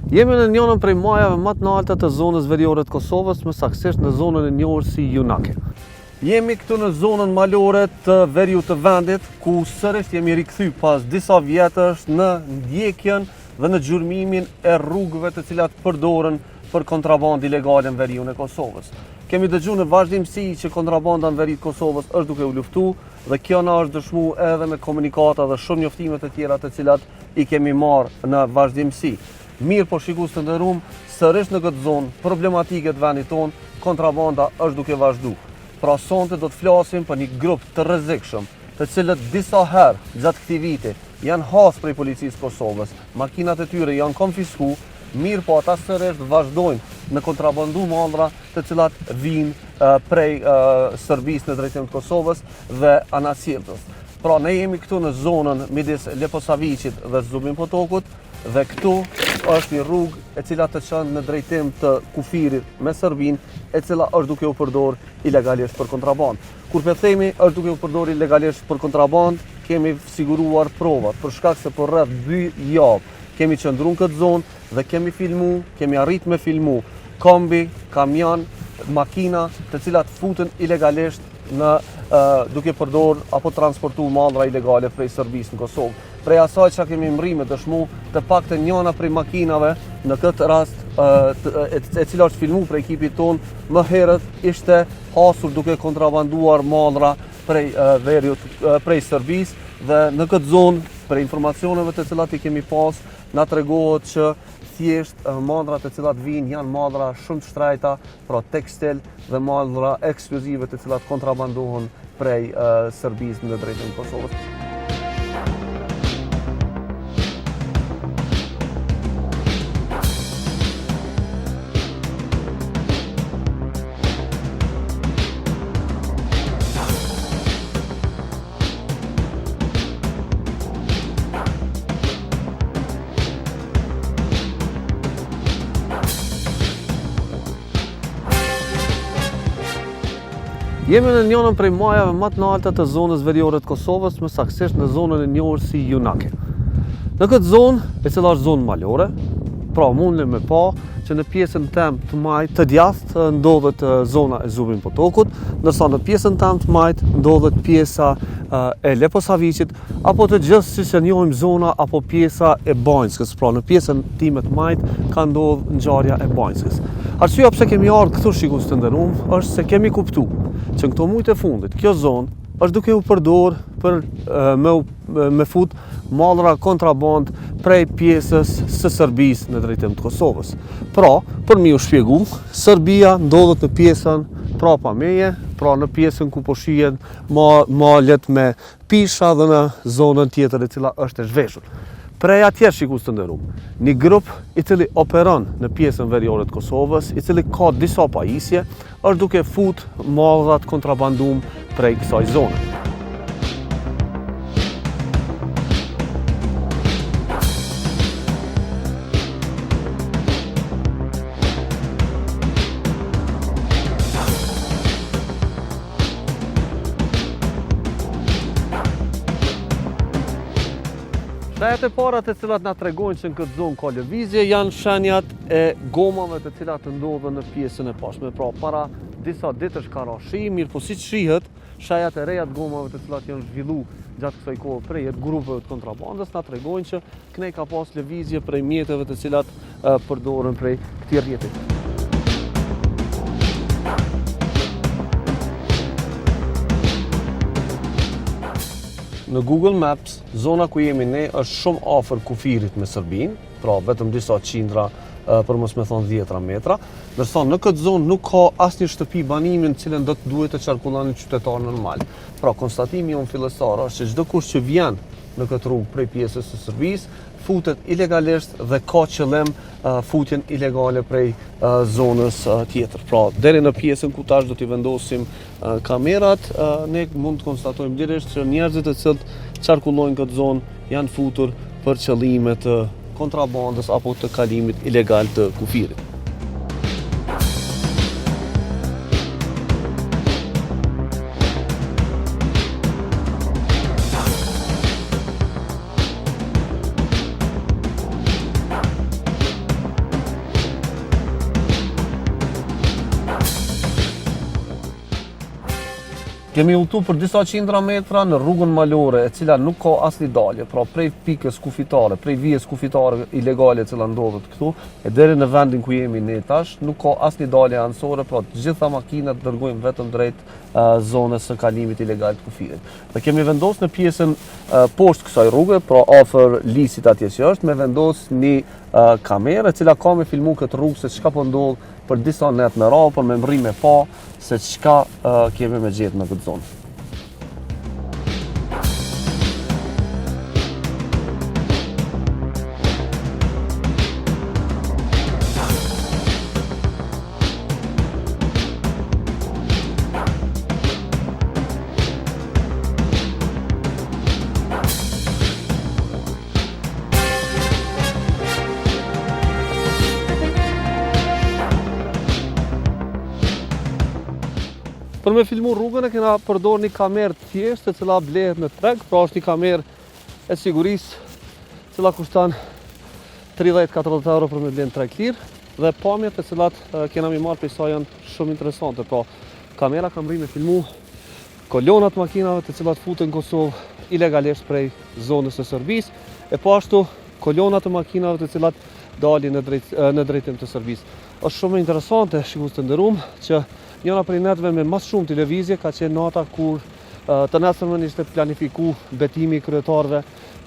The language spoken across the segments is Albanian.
Jemi në njënën prej majave më të larta të zonës veriore të Kosovës, më saktësisht në zonën e njohur si Junake. Jemi këtu në zonën malore të veriut të vendit, ku sërish jemi rikthy pas disa vjetësh në ndjekjen dhe në gjurmimin e rrugëve të cilat përdoren për kontrabandë ilegale në veriun e Kosovës. Kemi dëgjuar në vazhdimsi që kontrabanda në veri të Kosovës është duke u luftu dhe kjo na është dëshmuar edhe me komunikata dhe shumë njoftime të tjera të cilat i kemi marrë në vazhdimsi. Mirë po shikues të nderuar, sërish në këtë zonë problematike të vendit tonë, kontrabanda është duke vazhdu. Pra sonte do të flasim për një grup të rrezikshëm, të cilët disa herë gjatë këtij viti janë hasë prej policisë Kosovës, makinat e tyre janë konfisku, mirë po ata sërish vazhdojnë në kontrabandu mallra të cilat vinë prej Serbisë në drejtim të Kosovës dhe Anasjellës. Pra ne jemi këtu në zonën midis Leposaviqit dhe Zubin Potokut dhe këtu është një rrugë e cila të çon në drejtim të kufirit me Serbinë, e cila është duke u përdor ilegalisht për kontrabandë. Kur po themi është duke u përdor ilegalisht për kontrabandë, kemi siguruar provat për shkak se për rreth 2 javë kemi qëndruar në këtë zonë dhe kemi filmu, kemi arrit me filmu kombi, kamion, makina të cilat futen ilegalisht në duke përdor apo transportu mallra ilegale prej Serbisë në Kosovë. Prej asaj që kemi mri me dëshmu, të paktën njëna prej makinave në këtë rast e cila është filmu prej ekipit ton, më herët ishte hasur duke kontrabanduar mallra prej prej Serbisë dhe në këtë zonë për informacioneve të cilat i kemi pas na tregohet që thjesht mallrat të cilat vijnë janë mallra shumë të shtrejta, pra tekstil dhe mallra ekskluzive të cilat kontrabandohen prej Serbisë në drejtim të Kosovës. Jemi në njënën prej majave më të larta të zonës veriore të Kosovës, më saktësisht në zonën e njohur si Junake. Në këtë zonë, e cila është zonë malore, pra mundem me pa që në pjesën tëmë të majt të djathtë ndodhet zona e Zubin Potokut, ndërsa në pjesën tëmë të majt ndodhet pjesa e Leposaviqit, apo të gjithë siç e njohim zona apo pjesa e Banjskës, pra në pjesën time të majt ka ndodhur ngjarja e Banjskës. Arsyeja pse kemi ardhur këtu shikues të nderuar është se kemi kuptuar që në këto muaj të fundit kjo zonë është duke u përdor për me fut mallra kontraband prej pjesës së Serbisë në drejtim të Kosovës. Pra, për mi u shpjegu, Serbia ndodhet në pjesën prapa meje, pra në pjesën ku po shihen malet me pisha dhe në zonën tjetër e cila është e zhveshur. Prej atje shikues të nderuar, një grup i cili operon në pjesën veriore të Kosovës, i cili ka disa pajisje, është duke fut mallrat kontrabandum prej kësaj zone. Shenjat e para të cilat na tregojnë që në këtë zonë ka lëvizje janë shenjat e gomave të cilat ndodhen në pjesën e poshtme. Pra para disa ditësh ka rënë shi, mirë po siç shihet, shenjat e reja të gomave të cilat janë zhvilluar gjatë kësaj kohe prej grupeve të kontrabandës na tregojnë që kënej ka pas lëvizje prej mjeteve të cilat përdoren prej këtij rrjeti. Në Google Maps, zona ku jemi ne është shumë afër kufirit me Serbinë, pra vetëm disa qindra, për mos me thonë 10 metra, ndërsa në këtë zonë nuk ka asnjë shtëpi banimi në cilën do të duhet të qarkullojnë qytetarë normal. Pra konstatimi jonë fillestar është që çdo kush që vjen në këtë rrugë prej pjesës së Serbisë futet ilegalisht dhe ka qëllim futjen ilegale prej zonës tjetër. Pra deri në pjesën ku tash do t'i vendosim kamerat, ne mund të konstatojmë direkt që njerëzit e cilët qarkullojnë këtë zonë janë futur për qëllime të kontrabandës apo të kalimit ilegal të kufirit. Kemi udhëtuar për disa qindra metra në rrugën malore, e cila nuk ka asnjë dalje, pra prej pikës kufitare, prej vijës kufitare ilegale e cila ndodhet këtu, e deri në vendin ku jemi ne tash, nuk ka asnjë dalje anësore, pra të gjitha makinat dërgojnë vetëm drejt zonës së kalimit ilegal të kufirit. Dhe kemi vendosur në pjesën poshtë kësaj rruge, pra afër lisit atje që është, me vendos një kamerë e cila ka me filmu këtë rrugë se çka po ndodh për disa net me radhë, për me mri me pa se çka kemi me gjetë në këtë zonë. Për me filmu rrugën e kena përdor një kamerë të thjeshtë e cila blehet në treg, pra është një kamerë e sigurisë cila kushton 30-40 euro për me blenë treg lirë, dhe pamjet e cilat kena mi marrë për sa janë shumë interesante. Pra kamera ka mri me filmu kolonat makinave të cilat futen në Kosovë ilegalisht prej zonës së Serbisë, e po ashtu kolonat e makinave të cilat dalin në drejtim të Serbisë. Është shumë interesante, shikues të nderuar, që njëra prej netëve me mas shumë televizje ka qenë nata kur të nesërmen ishte planifiku betimi i kryetarëve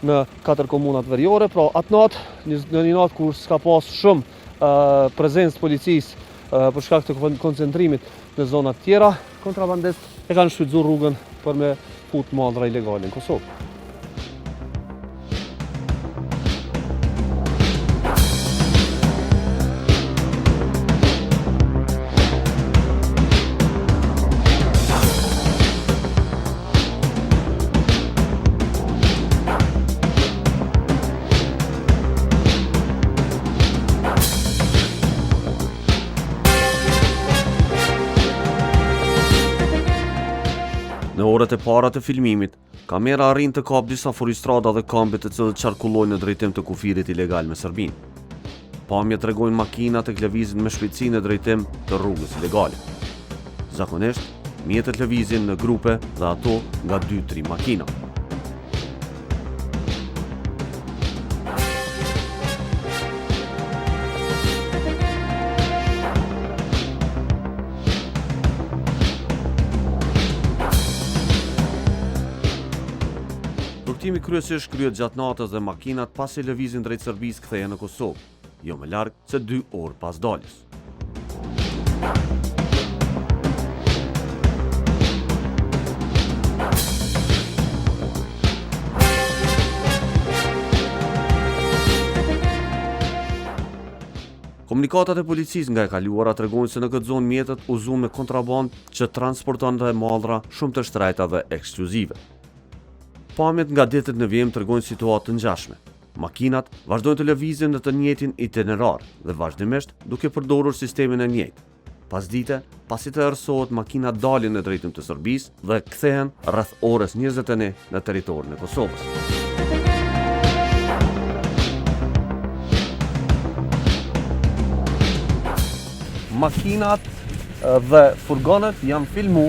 në 4 komunat veriore, pra atë natë, në një natë kur s'ka pas shumë prezencë policisë për shkak të koncentrimit në zonat tjera, kontrabandistë e kanë shfrytzuar rrugën për me fut mallra ilegale në Kosovë. Në orët e para të filmimit, kamera arrin të kap disa furistrada dhe kambe të cilët qarkullojnë në drejtim të kufirit ilegal me Serbinë. Pamjet tregojnë makinat e lëvizin me shpejtësi në drejtim të rrugës ilegale. Zakonisht, mjetet lëvizin në grupe dhe ato nga 2-3 makina. Rrugtimi kryesisht kryhet gjatë natës dhe makinat pasi lëvizin drejt Serbisë kthehen në Kosovë, jo më larg se 2 orë pas daljes. Komunikatat e policisë nga e kaluara tregojnë se në këtë zonë mjetet uzuan me kontrabandë që transportonte mallra shumë të shtrejta dhe ekskluzive. Pamjet nga ditët në vijim tregojnë situatë të ngjashme. Makinat vazhdojnë të lëvizin në të njëjtin itinerar dhe vazhdimisht duke përdorur sistemin e njëjtë. Pasdite, pasi të erësohet, makinat dalin në drejtim të Serbisë dhe kthehen rreth orës 21 në territorin e Kosovës. Makinat dhe furgonet janë filmu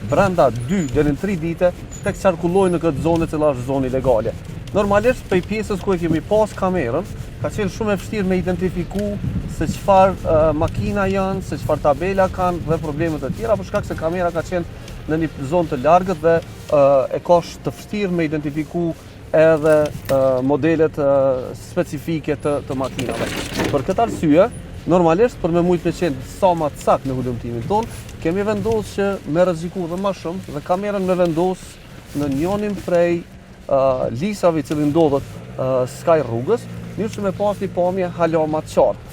brenda 2 deri në 3 dite tek qarkullojnë në këtë zonë e cila është zonë ilegale. Normalisht prej pjesës ku e kemi pas kamerën, ka qenë shumë e vështirë me identifiku se çfarë makina janë, se çfarë tabela kanë dhe problemet e tjera, për shkak se kamera ka qenë në një zonë të largët dhe e ka të vështirë me identifiku edhe modelet specifike të makinave. Për këtë arsye, normalisht, për me mujtë me qenë sa ma të saktë në hulumtimin tonë, kemi vendosur që me rreziku dhe më shumë dhe kamerën me vendos në njënin prej lisave i cili ndodhet skaj rrugës, mirë që me pas një pamje hala ma të qartë.